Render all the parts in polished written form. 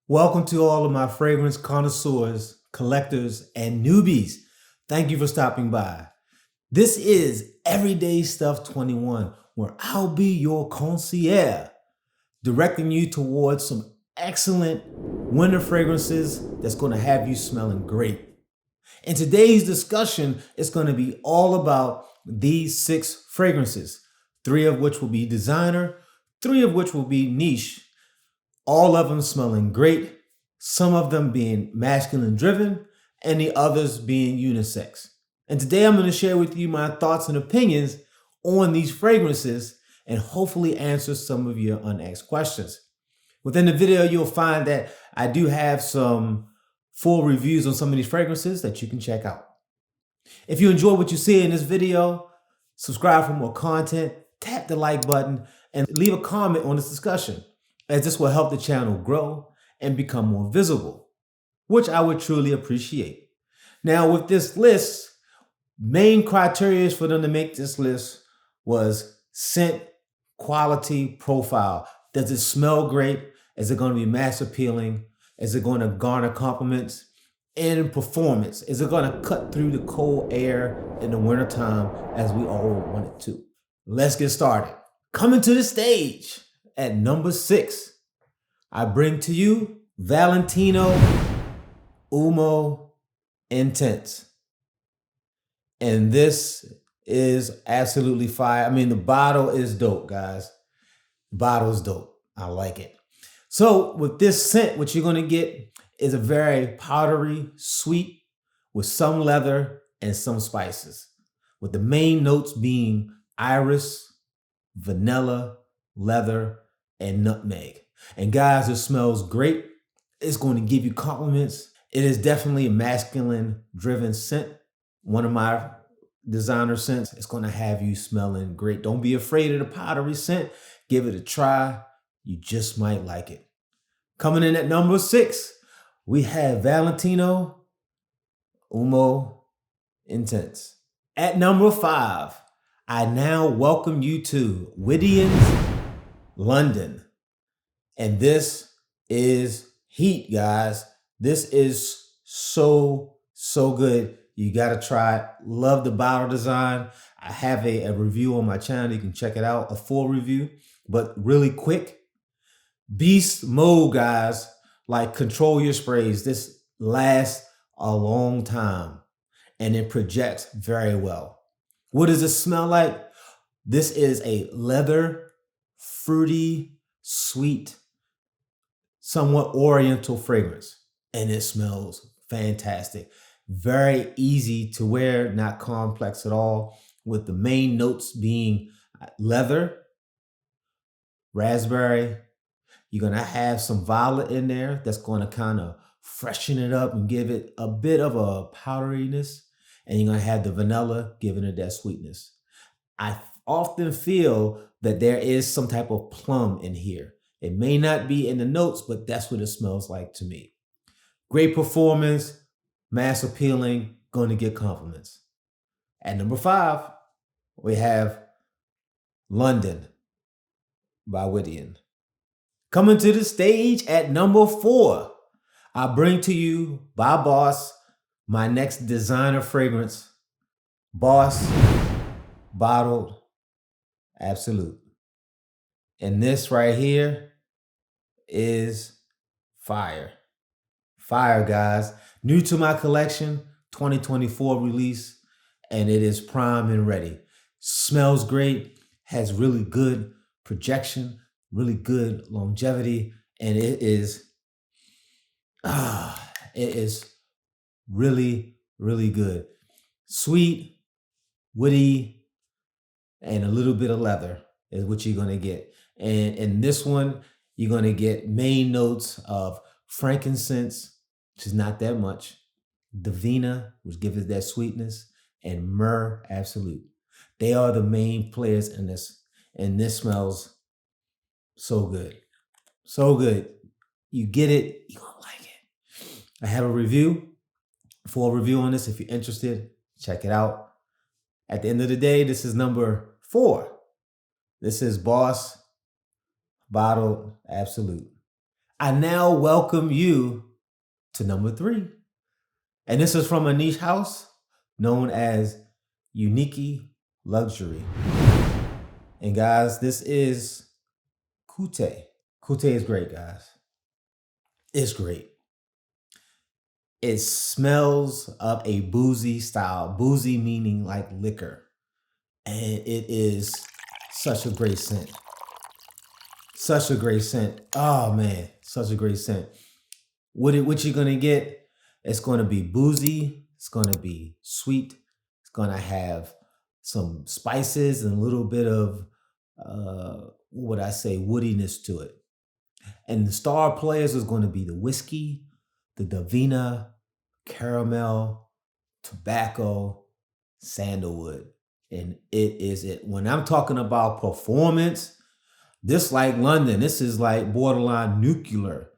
Welcome to all of my fragrance connoisseurs, collectors, and newbies. Thank you for stopping by. This is Everyday Stuff 21, where I'll be your concierge, directing you towards some excellent winter fragrances that's going to have you smelling great. In today's discussion, it's going to be all about these 6 fragrances, 3 of which will be designer, 3 of which will be niche, all of them smelling great, some of them being masculine driven, and the others being unisex. And today I'm going to share with you my thoughts and opinions on these fragrances and hopefully answer some of your unasked questions. Within the video, you'll find that I do have some full reviews on some of these fragrances that you can check out. If you enjoy what you see in this video, subscribe for more content, tap the like button, and leave a comment on this discussion, as this will help the channel grow and become more visible, which I would truly appreciate. Now, with this list, main criteria for them to make this list was scent, quality, profile. Does it smell great? Is it going to be mass appealing? Is it going to garner compliments? And performance. Is it going to cut through the cold air in the wintertime as we all want it to? Let's get started. Coming to the stage at number 6, I bring to you Valentino Uomo Intense. And this is absolutely fire. I mean, the bottle is dope, guys. The bottle is dope. I like it. So with this scent, what you're going to get is a very powdery, sweet, with some leather and some spices, with the main notes being iris, vanilla, leather, and nutmeg. And guys, it smells great. It's going to give you compliments. It is definitely a masculine driven scent. One of my designer scents. It's going to have you smelling great. Don't be afraid of the powdery scent. Give it a try. You just might like it. Coming in at number 6, we have Valentino Uomo Intense. At number 5, I now welcome you to WIDIAN's London. And this is heat, guys. This is so good. You got to try it. Love the bottle design. I have a review on my channel. You can check it out, a full review, but really quick. Beast mode, guys. Like, control your sprays. This lasts a long time and it projects very well. What does it smell like? This is a leather, fruity, sweet, somewhat oriental fragrance, and it smells fantastic. Very easy to wear, not complex at all, with the main notes being leather, raspberry. You're going to have some violet in there that's going to kind of freshen it up and give it a bit of a powderiness. And you're going to have the vanilla giving it that sweetness. I often feel that there is some type of plum in here. It may not be in the notes, but that's what it smells like to me. Great performance, mass appealing, going to get compliments. At number 5, we have London by WIDIAN. Coming to the stage at number 4, I bring to you by Boss my next designer fragrance, Boss Bottled Absolute. And this right here is fire. Fire, guys. New to my collection, 2024 release, and it is prime and ready. Smells great, has really good projection, really good longevity, and it is really good. Sweet, woody, and a little bit of leather is what you're going to get. And in this one, you're going to get main notes of frankincense, which is not that much, Divina, which gives it that sweetness, and Myrrh Absolute. They are the main players in this, and this smells so good. So good. You get it, you're going to like it. I have a full review on this. If you're interested, check it out. At the end of the day, this is number 4. This is Boss Bottled Absolute. I now welcome you to number 3. And this is from a niche house known as Unique Luxury. And guys, this is Kute. Kute is great, guys. It's great. It smells of a boozy style. Boozy meaning like liquor. And it is such a great scent. Such a great scent. Oh man, such a great scent. What you're gonna get? It's gonna be boozy. It's gonna be sweet. It's gonna have some spices and a little bit of what would I say, woodiness to it. And the star players is going to be the whiskey, the Davina, caramel, tobacco, sandalwood. And it is it. When I'm talking about performance, this like London, this is like borderline nuclear.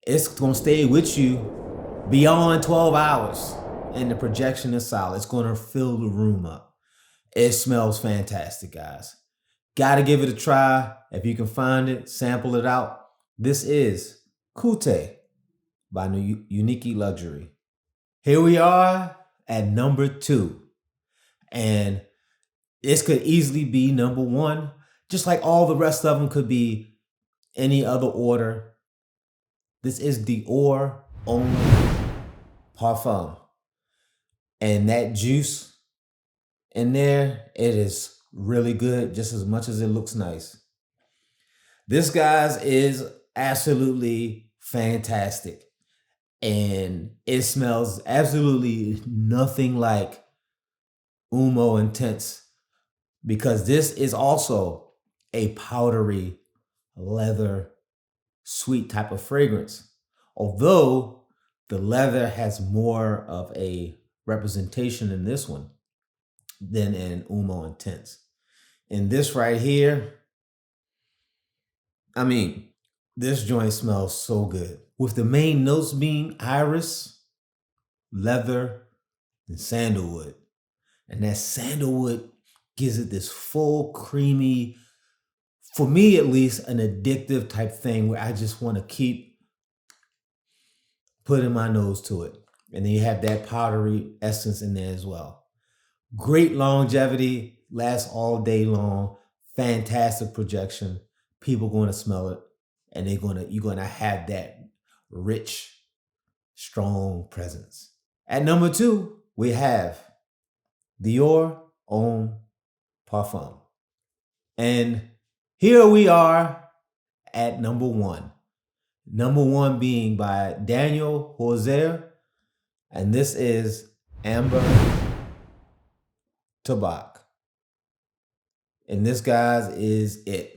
It's going to stay with you beyond 12 hours. And the projection is solid. It's going to fill the room up. It smells fantastic, guys. Got to give it a try. If you can find it, sample it out. This is Kute by Unique Luxury. Here we are at number 2. And this could easily be number 1, just like all the rest of them could be any other order. This is Dior Homme Parfum. And that juice in there, it is really good, just as much as it looks nice. This, guys, is absolutely fantastic. And it smells absolutely nothing like Umo Intense, because this is also a powdery, leather, sweet type of fragrance. Although the leather has more of a representation in this one than in Umo Intense. And this right here, I mean, this joint smells so good. With the main notes being iris, leather, and sandalwood. And that sandalwood gives it this full, creamy, for me at least, an addictive type thing where I just want to keep putting my nose to it. And then you have that powdery essence in there as well. Great longevity, lasts all day long, fantastic projection. People going to smell it, and you're gonna have that rich, strong presence. At number 2, we have Dior Homme Parfum. And here we are at number 1. Number 1 being by Daniel Josier, and this is Amber Tobacco. And this, guys, is it.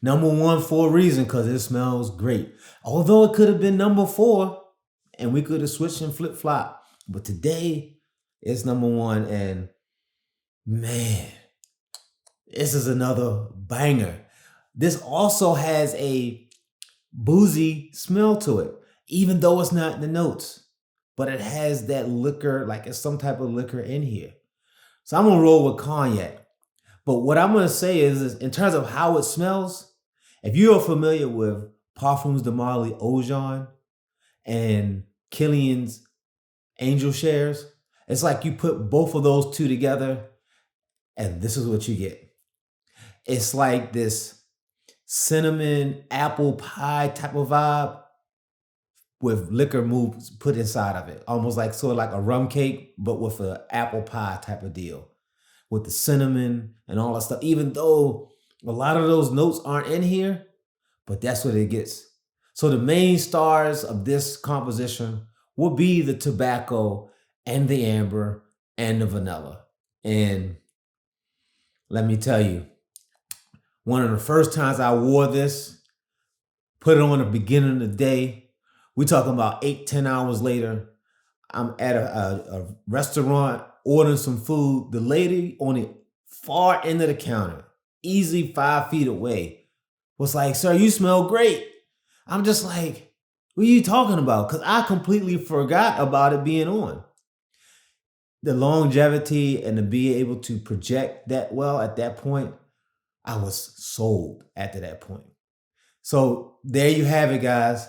Number 1 for a reason, because it smells great. Although it could have been number 4, and we could have switched and flip-flop. But today, it's number 1, and man, this is another banger. This also has a boozy smell to it, even though it's not in the notes. But it has that liquor, like it's some type of liquor in here. So I'm gonna roll with cognac. But what I'm gonna say is in terms of how it smells, if you are familiar with Parfums de Marly Ojon and Killian's Angel Shares, it's like you put both of those two together, and this is what you get. It's like this cinnamon apple pie type of vibe with liquor moves put inside of it. Almost like sort of like a rum cake, but with an apple pie type of deal. With the cinnamon and all that stuff, even though a lot of those notes aren't in here, but that's what it gets. So the main stars of this composition will be the tobacco and the amber and the vanilla. And let me tell you, one of the first times I wore this, put it on the beginning of the day, we're talking about 8-10 hours later, I'm at a restaurant ordering some food. The lady on the far end of the counter, easily 5 feet away, was like, "Sir, you smell great." I'm just like, what are you talking about? Because I completely forgot about it being on. The longevity and to be able to project that well at that point, I was sold after that point. So there you have it, guys.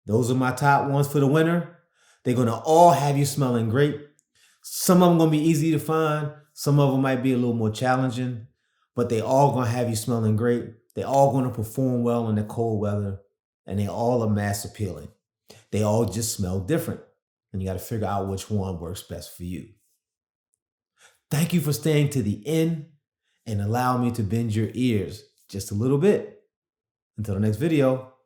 Those are my top ones for the winter. They're going to all have you smelling great. Some of them going to be easy to find. Some of them might be a little more challenging, but they all going to have you smelling great. They all going to perform well in the cold weather, and they all are mass appealing. They all just smell different, and you got to figure out which one works best for you. Thank you for staying to the end and allow me to bend your ears just a little bit. Until the next video.